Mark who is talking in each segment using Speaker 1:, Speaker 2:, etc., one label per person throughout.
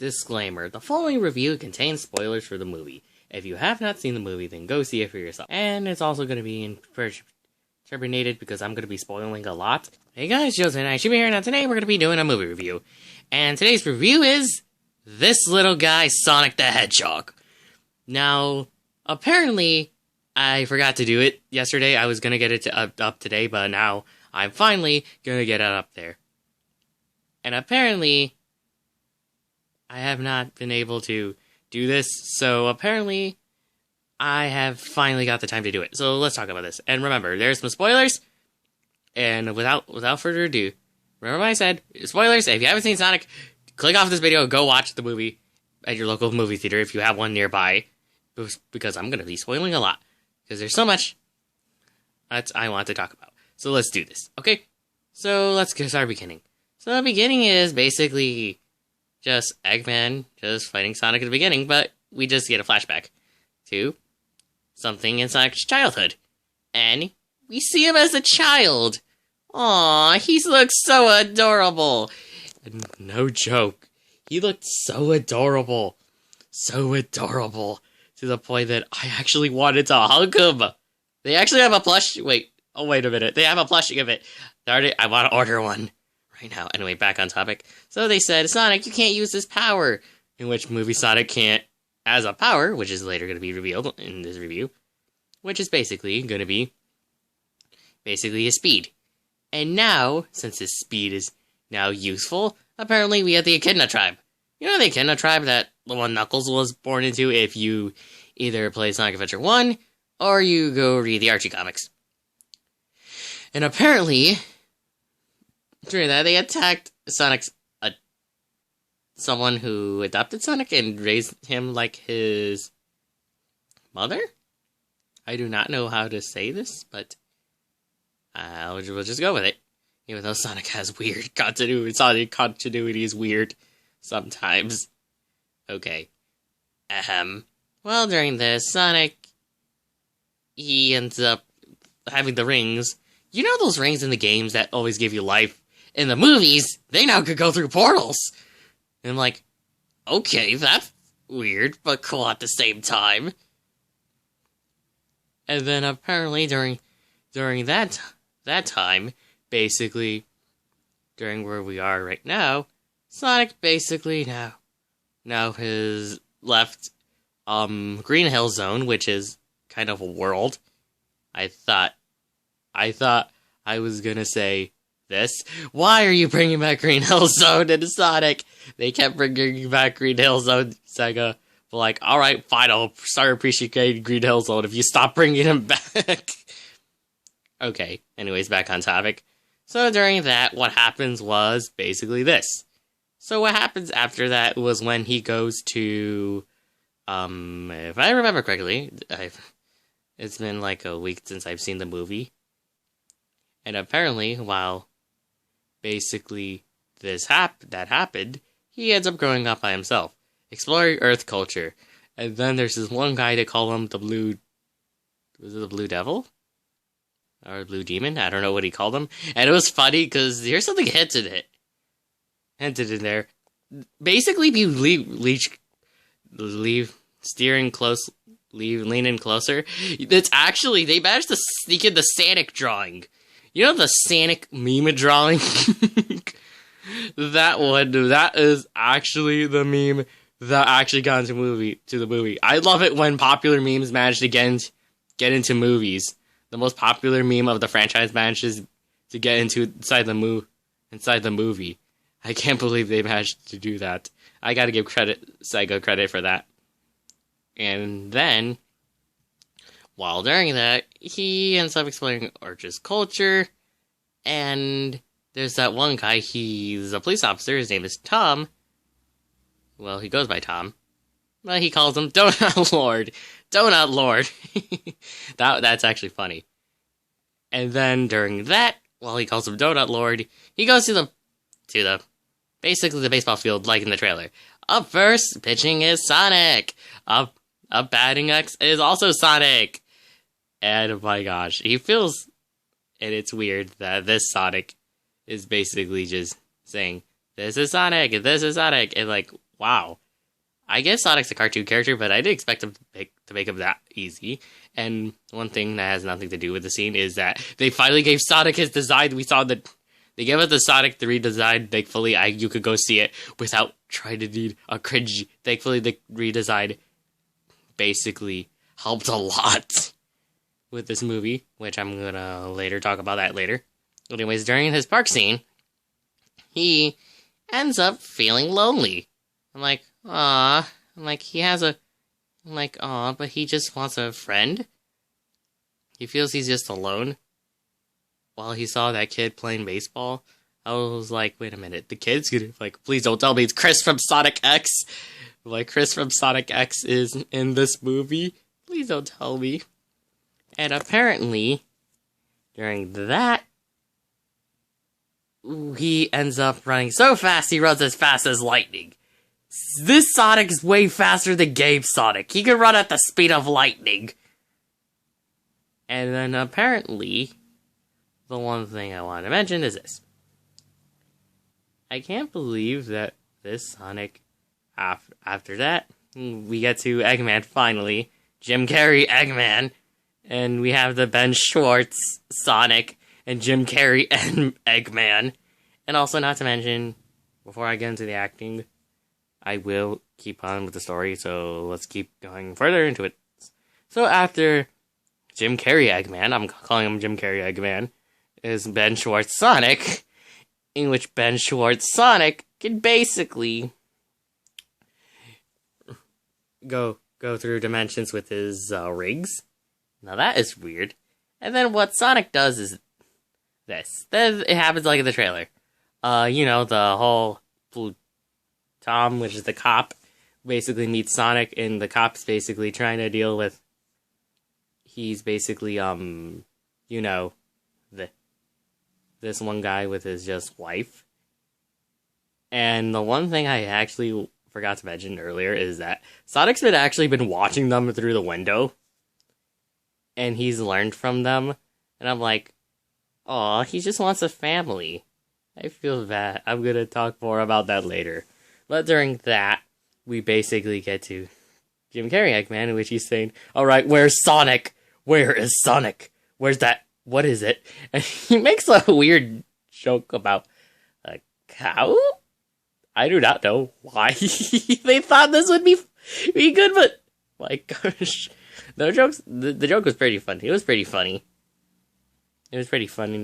Speaker 1: Disclaimer: the following review contains spoilers for the movie. If you have not seen the movie, then go see it for yourself. And it's also going to be interpreted because I'm going to be spoiling a lot. Hey guys, Joseph and I should be here. Now today we're going to be doing a movie review. And today's review is this little guy, Sonic the Hedgehog. Now, apparently, I forgot to do it yesterday. I was going to get it up today, but now I'm finally going to get it up there. And apparently, I have not been able to do this, so apparently I have finally got the time to do it. So let's talk about this. And remember, there's some spoilers, and without further ado, remember what I said, spoilers. If you haven't seen Sonic, click off this video, go watch the movie at your local movie theater if you have one nearby, because I'm going to be spoiling a lot, because there's so much that I want to talk about. So let's do this, okay? So let's get our beginning. So the beginning is basically just Eggman just fighting Sonic at the beginning, but we just get a flashback to something in Sonic's childhood. And we see him as a child. Aww, he looks so adorable. No joke. He looked so adorable. So adorable. To the point that I actually wanted to hug him. They actually have a plush. Wait a minute. They have a plushie of it. I want to order one right now. Anyway, back on topic. So they said, Sonic, you can't use this power. In which movie Sonic can't, as a power, which is later going to be revealed in this review, which is basically going to be his speed. And now, since his speed is now useful, apparently we have the Echidna tribe. You know the Echidna tribe that the one Knuckles was born into if you either play Sonic Adventure 1 or you go read the Archie comics. And apparently, during that, they attacked Sonic's someone who adopted Sonic and raised him like his mother? I do not know how to say this, but we'll just go with it. Even though Sonic has weird continuity, Sonic continuity is weird sometimes. Okay. Well, during this, Sonic, he ends up having the rings. You know those rings in the games that always give you life? In the movies, they now could go through portals. And I'm like, okay, that's weird, but cool at the same time. And then apparently during that time, basically, during where we are right now, Sonic basically now has left Green Hill Zone, which is kind of a world. I thought I was gonna say this. Why are you bringing back Green Hill Zone into Sonic? They kept bringing back Green Hill Zone, Sega. But like, alright, fine, I'll start appreciating Green Hill Zone if you stop bringing him back. Okay, anyways, back on topic. So during that, what happens was basically this. So what happens after that was when he goes to, if I remember correctly, it's been like a week since I've seen the movie. And apparently, while basically that happened, he ends up growing up by himself, exploring Earth culture. And then there's this one guy, they call him the Blue... Was it the Blue Devil? Or Blue Demon? I don't know what he called him. And it was funny, because here's something hinted in there. Basically, if you lean in closer, it's actually, they managed to sneak in the Sonic drawing. You know the Sonic meme drawing? That is actually the meme that actually got into the movie. I love it when popular memes manage to get into movies. The most popular meme of the franchise manages to get inside the movie. I can't believe they managed to do that. I gotta give Sega credit for that. And then, while during that, he ends up exploring Arch's culture, and there's that one guy, he's a police officer, his name is Tom. Well, he goes by Tom. Well, he calls him Donut Lord. Donut Lord. That's actually funny. And then during that, while he calls him Donut Lord, he goes to basically the baseball field, like in the trailer. Up first, pitching is Sonic. Up batting next is also Sonic. And oh my gosh, he feels, and it's weird that this Sonic is basically just saying, this is Sonic, and like, wow. I guess Sonic's a cartoon character, but I didn't expect him to make him that easy. And one thing that has nothing to do with the scene is that they finally gave Sonic his design. We saw that they gave us the Sonic 3 design. Thankfully, you could go see it without trying to need a cringe. Thankfully, the redesign basically helped a lot with this movie, which I'm gonna later talk about that later. Anyways, during his park scene, he ends up feeling lonely. I'm like, aw. I'm like, aw, but he just wants a friend? He feels he's just alone? While he saw that kid playing baseball, I was like, wait a minute, the kid's gonna, like, please don't tell me it's Chris from Sonic X. Like, Chris from Sonic X is in this movie? Please don't tell me. And apparently, during that, he ends up running so fast, he runs as fast as lightning. This Sonic is way faster than Game Sonic. He can run at the speed of lightning. And then apparently, the one thing I want to mention is this. I can't believe that this Sonic, after that, we get to Eggman finally. Jim Carrey Eggman. And we have the Ben Schwartz Sonic and Jim Carrey and Eggman. And also, not to mention, before I get into the acting, I will keep on with the story, so let's keep going further into it. So after Jim Carrey Eggman, I'm calling him Jim Carrey Eggman, is Ben Schwartz Sonic, in which Ben Schwartz Sonic can basically go through dimensions with his rings. Now that is weird. And then what Sonic does is this. Then it happens like in the trailer. The whole Tom, which is the cop, basically meets Sonic, and the cop's basically trying to deal with... He's basically, this one guy with his just wife. And the one thing I actually forgot to mention earlier is that Sonic's been watching them through the window. And he's learned from them. And I'm like, aw, he just wants a family. I feel bad. I'm gonna talk more about that later. But during that, we basically get to Jim Carrey Eggman, in which he's saying, alright, where's Sonic? Where is Sonic? Where's that? What is it? And he makes a weird joke about a cow? I do not know why they thought this would be good, but my gosh. The joke was pretty funny. It was pretty funny. It was pretty funny,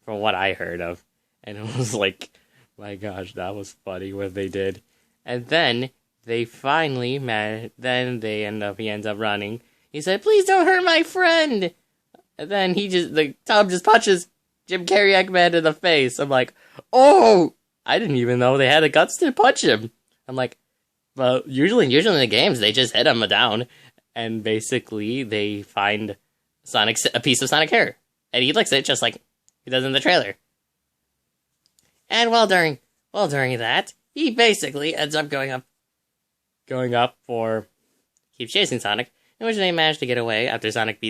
Speaker 1: from what I heard of. And it was like, my gosh, that was funny what they did. And then they finally met. Then he ends up running. He said, please don't hurt my friend. And then Tom just punches Jim Carrey Eggman in the face. I'm like, oh, I didn't even know they had the guts to punch him. I'm like, well, usually in the games, they just hit him down. And basically, they find a piece of Sonic hair. And he licks it just like he does in the trailer. And during that, he basically ends up going up keeps chasing Sonic, in which they manage to get away after Sonic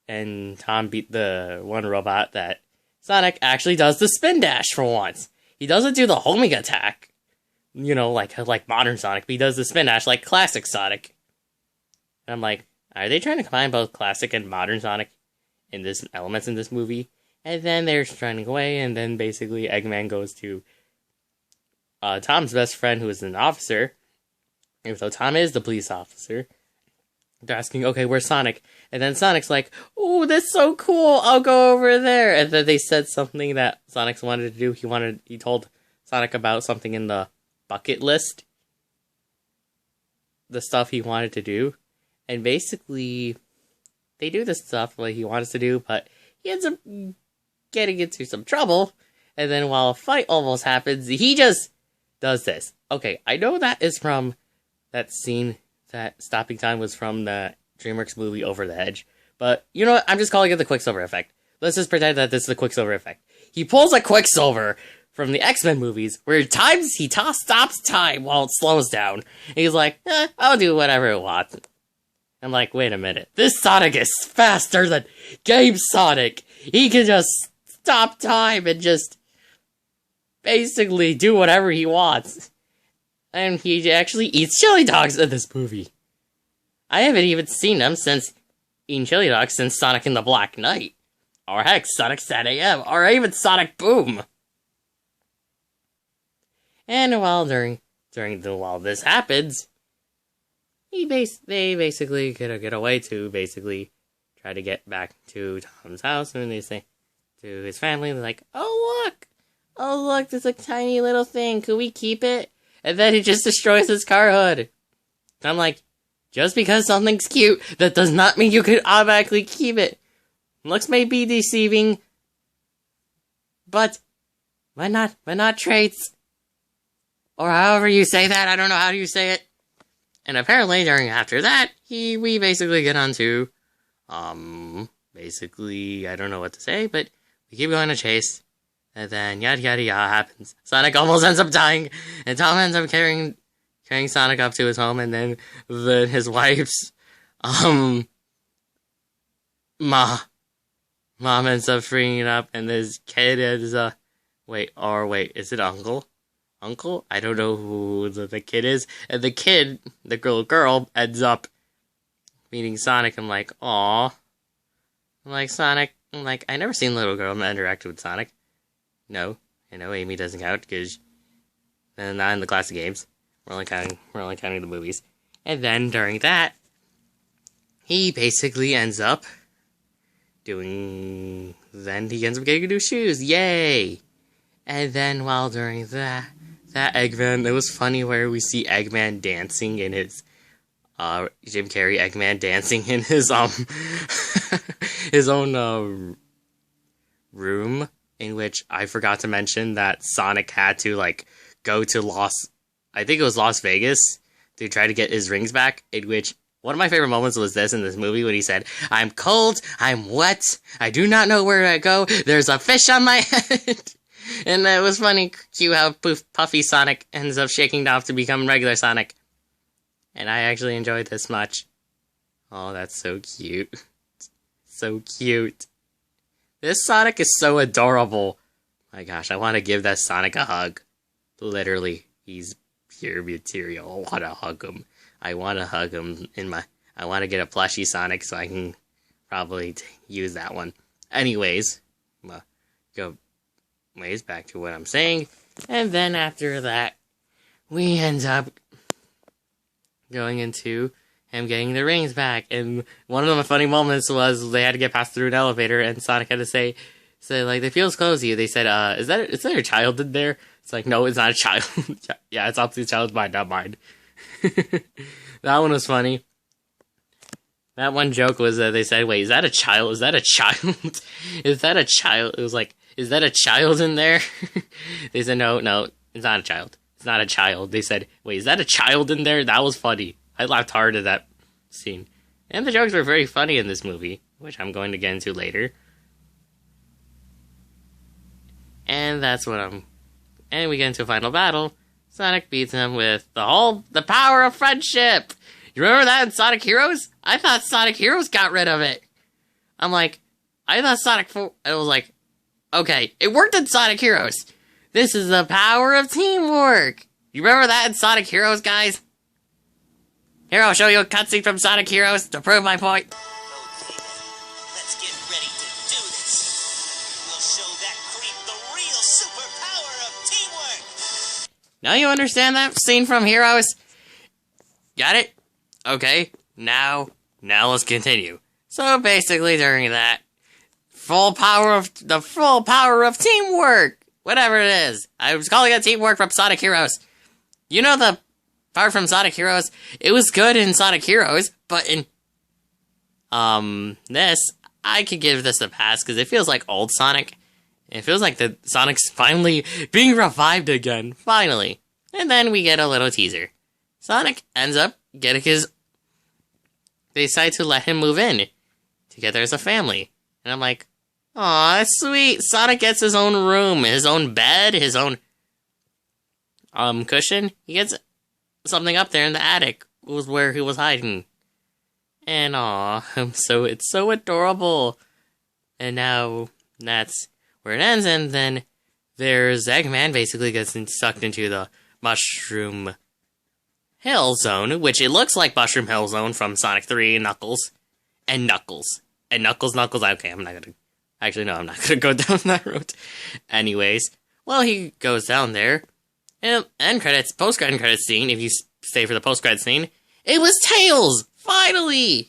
Speaker 1: and Tom beat the one robot that Sonic actually does the spin dash for once. He doesn't do the homing attack, like modern Sonic, but he does the spin dash like classic Sonic. And I'm like, are they trying to combine both classic and modern Sonic elements in this movie? And then they're running away, and then basically Eggman goes to Tom's best friend, who is an officer. Even though Tom is the police officer. They're asking, okay, where's Sonic? And then Sonic's like, ooh, that's so cool, I'll go over there. And then they said something that Sonic wanted to do. He told Sonic about something in the bucket list. The stuff he wanted to do. And basically, they do the stuff like he wants to do, but he ends up getting into some trouble. And then while a fight almost happens, he just does this. Okay, I know that is from that scene, that stopping time was from the DreamWorks movie Over the Hedge. But, you know what? I'm just calling it the Quicksilver effect. Let's just pretend that this is the Quicksilver effect. He pulls a Quicksilver from the X-Men movies, where he stops time while it slows down. And he's like, I'll do whatever it wants. I'm like, wait a minute. This Sonic is faster than Game Sonic. He can just stop time and just basically do whatever he wants. And he actually eats chili dogs in this movie. I haven't even seen him since eating chili dogs since Sonic and the Black Knight. Or heck, Sonic 10 AM, or even Sonic Boom. And while while this happens, they basically get away to basically try to get back to Tom's house, and they say to his family, they're like, oh look, there's a tiny little thing, could we keep it? And then he just destroys his car hood. And I'm like, just because something's cute, that does not mean you could automatically keep it. Looks may be deceiving, but why not traits? Or however you say that, I don't know how you say it. And apparently after that, we basically get on to, basically, I don't know what to say, but we keep going to chase, and then yada yada yada happens. Sonic almost ends up dying, and Tom ends up carrying Sonic up to his home, and then his wife's, mom ends up freeing it up, and this kid is, wait, is it Uncle? Uncle? I don't know who the kid is. And the girl, ends up meeting Sonic. I'm like, aw. I'm like, Sonic. I'm like, I never seen a little girl interact with Sonic. No. I know Amy doesn't count because they're not in the classic games. We're only counting the movies. And then during that, he basically ends up getting new shoes. Yay! And then while during that Eggman, it was funny where we see Eggman dancing in his, Jim Carrey Eggman dancing in his, his own, room, in which I forgot to mention that Sonic had to, go to I think it was Las Vegas, to try to get his rings back, in which one of my favorite moments was this in this movie when he said, I'm cold, I'm wet, I do not know where to go, there's a fish on my head. And it was funny, cute how Puffy Sonic ends up shaking off to become regular Sonic. And I actually enjoyed this much. Oh, that's so cute. So cute. This Sonic is so adorable. My gosh, I want to give that Sonic a hug. Literally, he's pure material. I want to hug him. I want to hug him I want to get a plushie Sonic so I can probably use that one. Anyways, go back to what I'm saying, and then after that, we end up going into him getting the rings back, and one of the funny moments was they had to get passed through an elevator, and Sonic had to say like, the feels closey. They said, is there a child in there? It's like, no, it's not a child. Yeah, it's up to the child's mind, not mine. That one was funny. That one joke was that they said, wait, is that a child? Is that a child? Is that a child? It was like, is that a child in there? They said, no, it's not a child. It's not a child. They said, wait, is that a child in there? That was funny. I laughed hard at that scene. And the jokes were very funny in this movie, which I'm going to get into later. And that's and we get into a final battle. Sonic beats him with the power of friendship. You remember that in Sonic Heroes? I thought Sonic Heroes got rid of it. I'm like, I thought Sonic 4, it was like, okay, it worked in Sonic Heroes. This is the power of teamwork. You remember that in Sonic Heroes, guys? Here, I'll show you a cutscene from Sonic Heroes to prove my point.
Speaker 2: Okay, let's get ready to do this. We'll show that creep the real superpower of teamwork.
Speaker 1: Now you understand that scene from Heroes? Got it? Okay, now let's continue. So basically during that, the full power of teamwork! Whatever it is. I was calling it teamwork from Sonic Heroes. You know the part from Sonic Heroes? It was good in Sonic Heroes, but in, this, I could give this a pass, because it feels like old Sonic. It feels like the Sonic's finally being revived again. Finally. And then we get a little teaser. Sonic ends up getting they decide to let him move in together as a family. And I'm like, aw, that's sweet. Sonic gets his own room, his own bed, his own, cushion. He gets something up there in the attic. It was where he was hiding. And aw, it's so adorable. And now, that's where it ends, and then there's Eggman basically gets sucked into the mushroom Hill Zone, which it looks like Mushroom Hill Zone from Sonic 3 and Knuckles. And Knuckles. And Knuckles. Okay, I'm not gonna... Actually, no, I'm not gonna go down that road. Anyways, well, he goes down there. And end credits, post-credit credits scene, if you stay for the post-credit scene, it was Tails! Finally!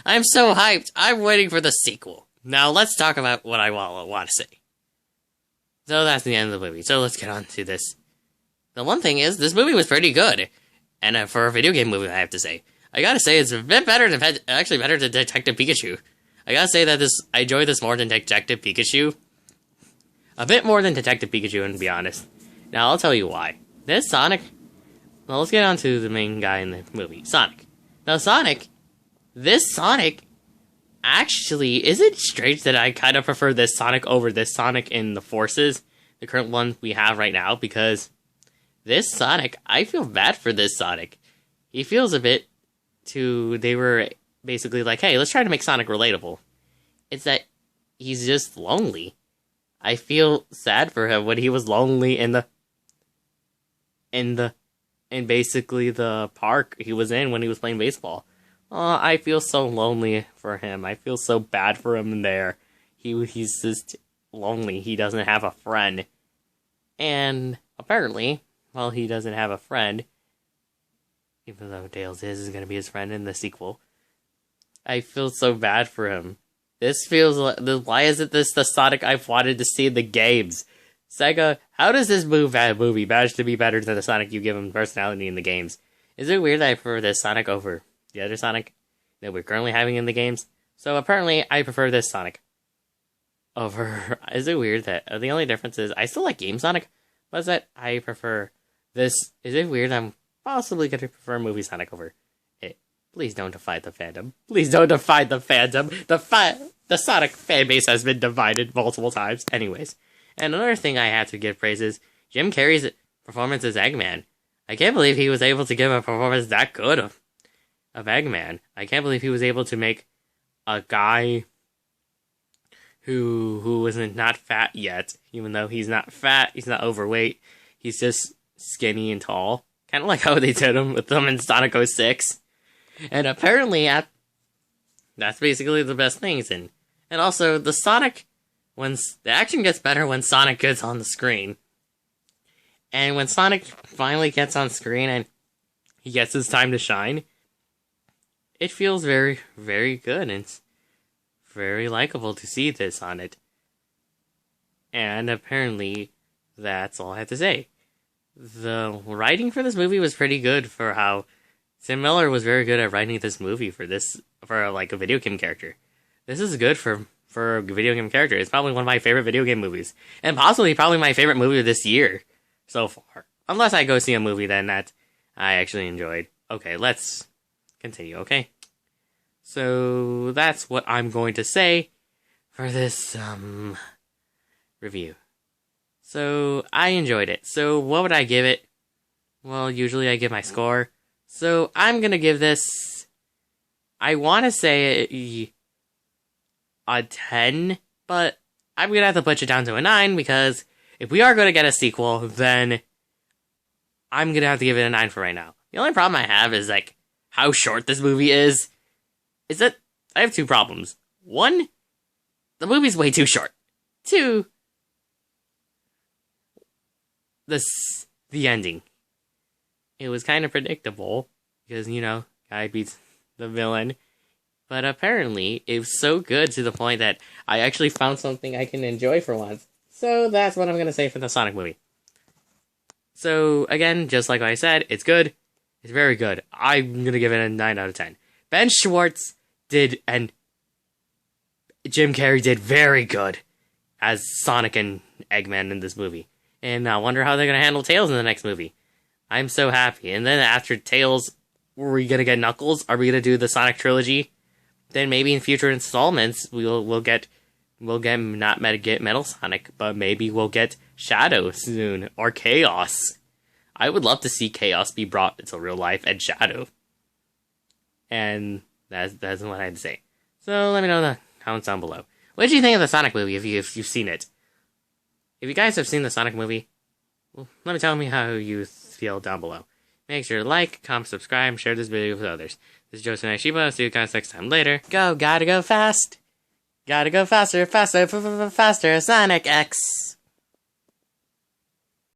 Speaker 1: I'm so hyped. I'm waiting for the sequel. Now, let's talk about what I want to say. So that's the end of the movie. So let's get on to this. The one thing is, this movie was pretty good. And for a video game movie, I have to say. I gotta say, it's a bit better than, actually better than Detective Pikachu. I gotta say that I enjoy this more than Detective Pikachu. A bit more than Detective Pikachu, to be honest. Now, I'll tell you why. This Sonic... Well, let's get on to the main guy in the movie. Sonic. Now, this Sonic... Actually, is it strange that I kind of prefer this Sonic over this Sonic in the Forces? The current one we have right now, because... This Sonic, I feel bad for this Sonic. He feels a bit they were basically like, hey, let's try to make Sonic relatable. It's that he's just lonely. I feel sad for him when he was lonely in basically the park he was in when he was playing baseball. Oh, I feel so lonely for him. I feel so bad for him there. He's just lonely. He doesn't have a friend. And apparently... Well, he doesn't have a friend, even though Tails is going to be his friend in the sequel. I feel so bad for him. This feels like... Why isn't this the Sonic I've wanted to see in the games? Sega, how does this movie manage to be better than the Sonic you give him personality in the games? Is it weird that I prefer this Sonic over the other Sonic that we're currently having in the games? So apparently, I prefer this Sonic over... Is it weird that... The only difference is, I still like Game Sonic, but is that I prefer... This, is it weird? I'm possibly going to prefer movie Sonic over it. Please don't defy the fandom. Please don't defy the fandom. The Sonic fan base has been divided multiple times. Anyways. And another thing I have to give praise is Jim Carrey's performance as Eggman. I can't believe he was able to give a performance that good of Eggman. I can't believe he was able to make a guy who wasn't not fat yet. Even though he's not fat, he's not overweight. He's just... skinny and tall. Kind of like how they did him with them in Sonic 06. And apparently, that's basically the best things. And also, the Sonic, the action gets better when Sonic gets on the screen. And when Sonic finally gets on screen and he gets his time to shine, it feels very, very good. And it's very likable to see this on it. And apparently, that's all I have to say. The writing for this movie was pretty good for how Tim Miller was very good at writing this movie for like a video game character. This is good for a video game character. It's probably one of my favorite video game movies. And probably my favorite movie of this year so far. Unless I go see a movie then that I actually enjoyed. Okay, let's continue, okay? So that's what I'm going to say for this review. So, I enjoyed it. So, what would I give it? Well, usually I give my score. So, I'm gonna give this... I want to say a 10, but I'm gonna have to push it down to a 9, because if we are gonna get a sequel, then I'm gonna have to give it a 9 for right now. The only problem I have is, like, how short this movie is that I have two problems. One, the movie's way too short. Two... The ending. It was kind of predictable, because, guy beats the villain. But apparently, it was so good to the point that I actually found something I can enjoy for once. So that's what I'm going to say for the Sonic movie. So, again, just like I said, it's good. It's very good. I'm going to give it a 9 out of 10. Ben Schwartz and Jim Carrey did very good as Sonic and Eggman in this movie. And I wonder how they're going to handle Tails in the next movie. I'm so happy. And then after Tails, were we going to get Knuckles? Are we going to do the Sonic trilogy? Then maybe in future installments, we'll get Metal Sonic, but maybe we'll get Shadow soon, or Chaos. I would love to see Chaos be brought into real life and Shadow. And that's what I had to say. So let me know in the comments down below. What did you think of the Sonic movie if you've seen it? If you guys have seen the Sonic movie, well, let me tell me how you feel down below. Make sure to like, comment, subscribe, and share this video with others. This is Joseph Shiba. I'll see you guys next time. Later. Gotta go fast. Gotta go faster, faster, faster, Sonic X.